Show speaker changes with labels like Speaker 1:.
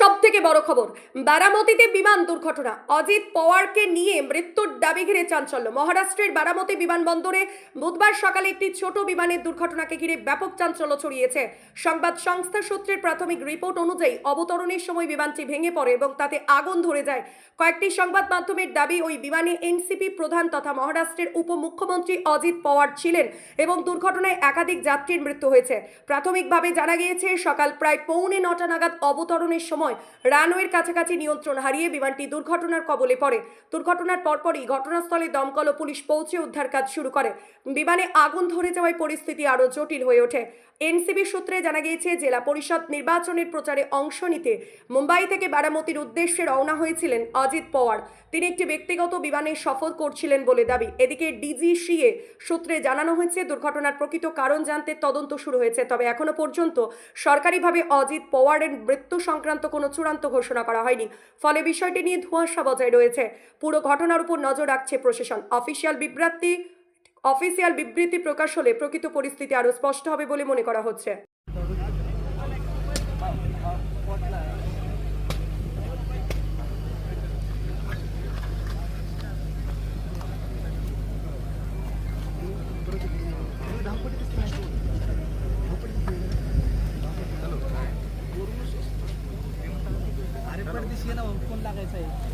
Speaker 1: সবথেকে বড় খবর, বারামতিতে বিমান দুর্ঘটনা। অজিত পাওয়ারকে নিয়ে মৃত্যুর দাবি ঘিরে চাঞ্চল্য। মহারাষ্ট্রের বারামতি বিমানবন্দরে বুধবার সকালে একটি ছোট বিমানের দুর্ঘটনাকে ঘিরে ব্যাপক চাঞ্চল্য ছড়িয়েছে। সংবাদ সংস্থা সূত্রের প্রাথমিক রিপোর্ট অনুযায়ী অবতরণের সময় বিমানটি ভেঙে পড়ে এবং তাতে আগুন ধরে যায়। কয়েকটি সংবাদ মাধ্যমের দাবি, ওই বিমানে এনসিপি প্রধান তথা মহারাষ্ট্রের উপমুখ্যমন্ত্রী অজিত পাওয়ার ছিলেন এবং দুর্ঘটনায় একাধিক যাত্রীর মৃত্যু হয়েছে। প্রাথমিকভাবে জানা গিয়েছে, সকাল প্রায় 8:45 নাগাদ অবতরণের সময় রানওয়ের কাছাকাছি নিয়ন্ত্রণ হারিয়ে বিমানটি দুর্ঘটনার কবলে পড়ে। দুর্ঘটনার পরপরই ঘটনাস্থলে দমকল ও পুলিশ পৌঁছে উদ্ধার কাজ শুরু করে। বিমানে আগুন ধরে যাওয়ায় পরিস্থিতি আরও জটিল হয়ে ওঠে। এনসিবি সূত্রে জানা গিয়েছে, জেলা পরিষদ নির্বাচনের প্রচারে অংশ নিতে মুম্বাই থেকে বারামতির উদ্দেশ্যে রওনা হয়েছিলেন অজিত পাওয়ার। তিনি একটি ব্যক্তিগত বিমানে সফর করছিলেন বলে দাবি। এদিকে ডিজিসিএ সূত্রে জানানো হয়েছে, দুর্ঘটনার প্রকৃত কারণ জানতে তদন্ত শুরু হয়েছে। তবে এখনো পর্যন্ত সরকারিভাবে অজিত পাওয়ারের মৃত্যু সংক্রান্ত কোনো চূড়ান্ত ঘোষণা করা হয়নি। ফলে বিষয়টি নিয়ে ধোঁয়াশা বজায় রয়েছে। পুরো ঘটনার উপর নজর রাখছে প্রশাসন। অফিসিয়াল বিবৃতি প্রকাশ হলে প্রকৃত পরিস্থিতি আরও স্পষ্ট হবে বলে মনে করা হচ্ছে।
Speaker 2: अरे पण दिसते ना कोण लागायचं आहे.